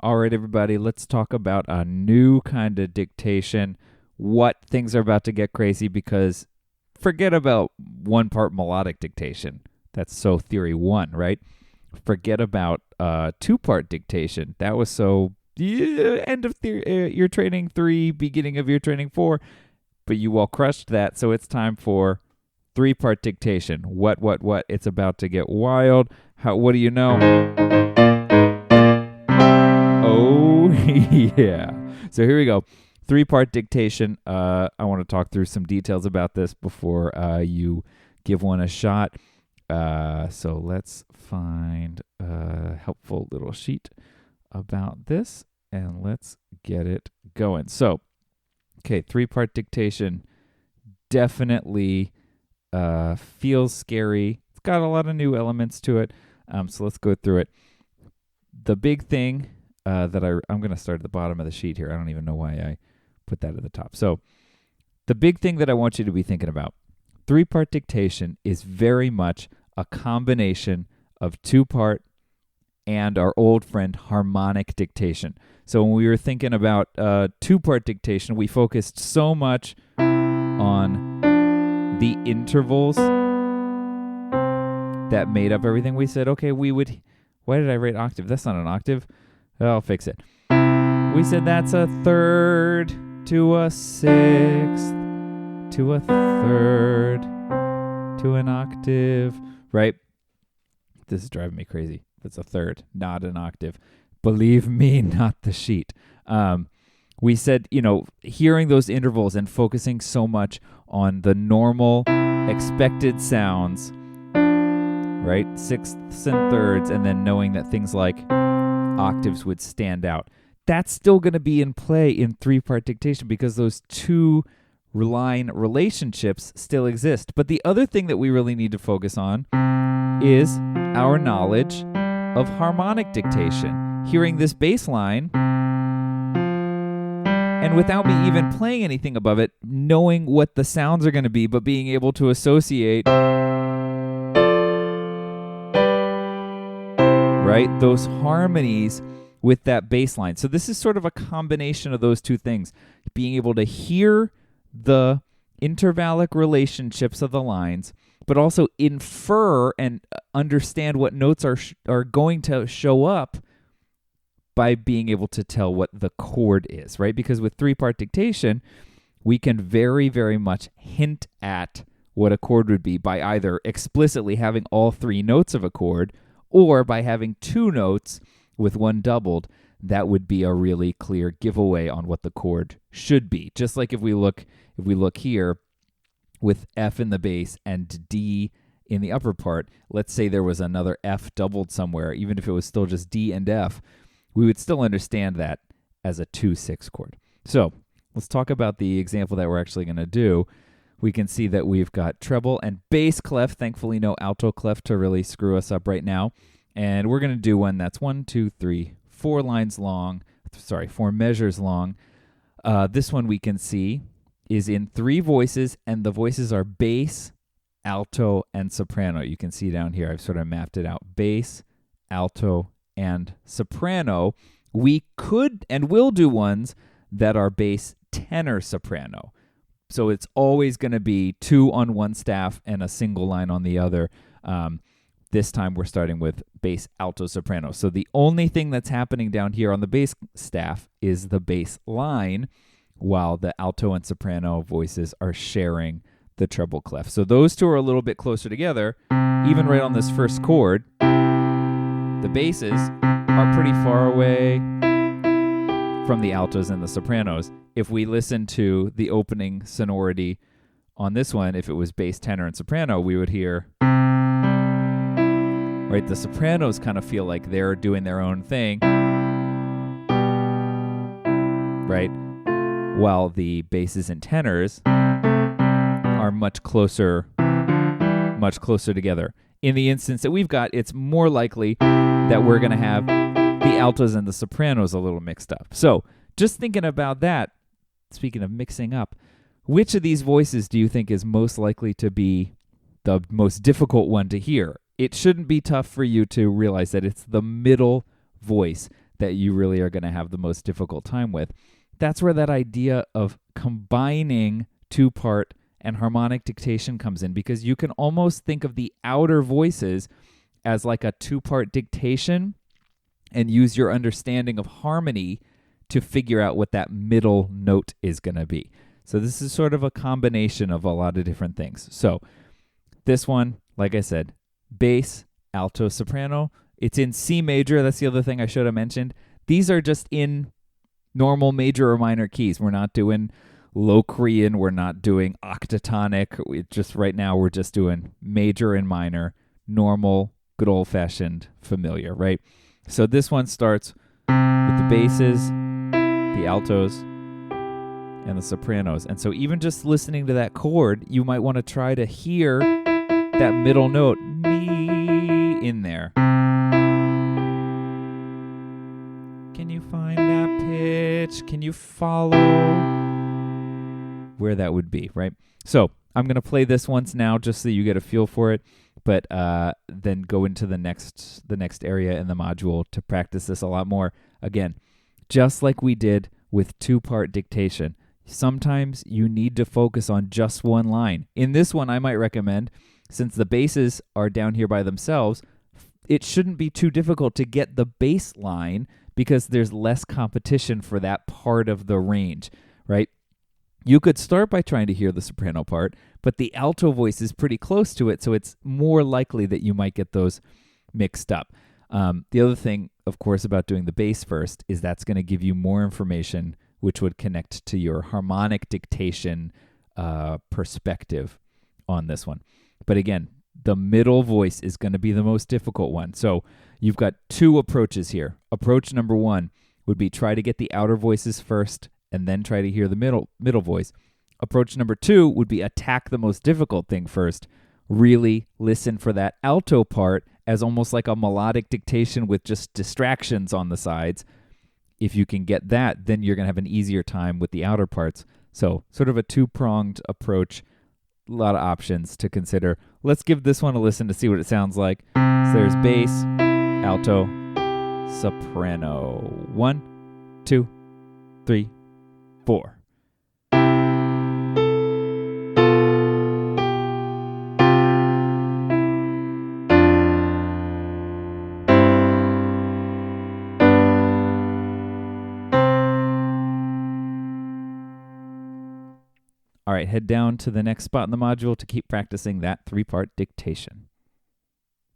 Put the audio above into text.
All right, everybody, let's talk about a new kind of dictation. What things are about to get crazy because forget about one part melodic dictation. That's so theory one, right? Forget about two-part dictation. That was so end of your training 3, beginning of your training 4. But you all crushed that, so it's time for three-part dictation. What? It's about to get wild. What do you know? Oh, yeah. So here we go. Three-part dictation. I want to talk through some details about this before you give one a shot. So let's find a helpful little sheet about this, and let's get it going. So, okay, three-part dictation definitely feels scary. It's got a lot of new elements to it, so let's go through it. The big thing that I'm going to start at the bottom of the sheet here. I don't even know why I put that at the top. So the big thing that I want you to be thinking about, three-part dictation is very much a combination of two-part and our old friend harmonic dictation. So when we were thinking about two-part dictation, we focused so much on the intervals that made up everything. We said, okay, why did I write octave? That's not an octave. I'll fix it. We said that's a third to a sixth to a third to an octave, right? This is driving me crazy. It's a third, not an octave. Believe me, not the sheet. We said, hearing those intervals and focusing so much on the normal expected sounds, right? Sixths and thirds, and then knowing that things like octaves would stand out. That's still going to be in play in three-part dictation because those two line relationships still exist. But the other thing that we really need to focus on is our knowledge of harmonic dictation. Hearing this bass line, and without me even playing anything above it, knowing what the sounds are going to be, but being able to associate, right, those harmonies with that bass line. So this is sort of a combination of those two things. Being able to hear the intervallic relationships of the lines, but also infer and understand what notes are going to show up by being able to tell what the chord is, right? Because with three-part dictation, we can very, very much hint at what a chord would be by either explicitly having all three notes of a chord or by having two notes with one doubled. That would be a really clear giveaway on what the chord should be. Just like if we look here with F in the bass and D in the upper part, let's say there was another F doubled somewhere, even if it was still just D and F, we would still understand that as a 2-6 chord. So let's talk about the example that we're actually going to do. We can see that we've got treble and bass clef, thankfully no alto clef to really screw us up right now. And we're going to do one that's 4 lines long, 4 measures long. This one we can see is in 3 voices, and the voices are bass, alto, and soprano. You can see down here, I've sort of mapped it out. Bass, alto, and soprano. We could and will do ones that are bass, tenor, soprano. So it's always going to be 2 on one staff and a single line on the other. This time we're starting with bass, alto, soprano. So the only thing that's happening down here on the bass staff is the bass line, while the alto and soprano voices are sharing the treble clef. So those two are a little bit closer together. Even right on this first chord, the basses are pretty far away from the altos and the sopranos. If we listen to the opening sonority on this one, if it was bass, tenor, and soprano, we would hear, right, the sopranos kind of feel like they're doing their own thing, right? While the basses and tenors are much closer together. In the instance that we've got, it's more likely that we're going to have the altos and the sopranos a little mixed up. So just thinking about that, speaking of mixing up, which of these voices do you think is most likely to be the most difficult one to hear? It shouldn't be tough for you to realize that it's the middle voice that you really are going to have the most difficult time with. That's where that idea of combining two-part and harmonic dictation comes in, because you can almost think of the outer voices as like a two-part dictation and use your understanding of harmony to figure out what that middle note is going to be. So this is sort of a combination of a lot of different things. So this one, like I said, bass, alto, soprano. It's in C major. That's the other thing I should have mentioned. These are just in normal major or minor keys. We're not doing Locrian. We're not doing octatonic. Right now we're just doing major and minor, normal, good old-fashioned familiar, right? So this one starts with the basses, the altos, and the sopranos. And so even just listening to that chord, you might want to try to hear that middle note, me, in there. Can you find that pitch? Can you follow where that would be, right? So I'm going to play this once now just so you get a feel for it, but then go into the next area in the module to practice this a lot more. Again, just like we did with two-part dictation, sometimes you need to focus on just one line. In this one, I might recommend, since the basses are down here by themselves, it shouldn't be too difficult to get the bass line because there's less competition for that part of the range, right? You could start by trying to hear the soprano part, but the alto voice is pretty close to it, so it's more likely that you might get those mixed up. The other thing, of course, about doing the bass first is that's going to give you more information which would connect to your harmonic dictation perspective on this one. But again, the middle voice is going to be the most difficult one. So you've got two approaches here. Approach number one would be try to get the outer voices first and then try to hear the middle voice. Approach number two would be attack the most difficult thing first. Really listen for that alto part as almost like a melodic dictation with just distractions on the sides. If you can get that, then you're going to have an easier time with the outer parts. So sort of a two-pronged approach, a lot of options to consider. Let's give this one a listen to see what it sounds like. So there's bass, alto, soprano. 1, 2, 3, 4. All right, head down to the next spot in the module to keep practicing that three-part dictation.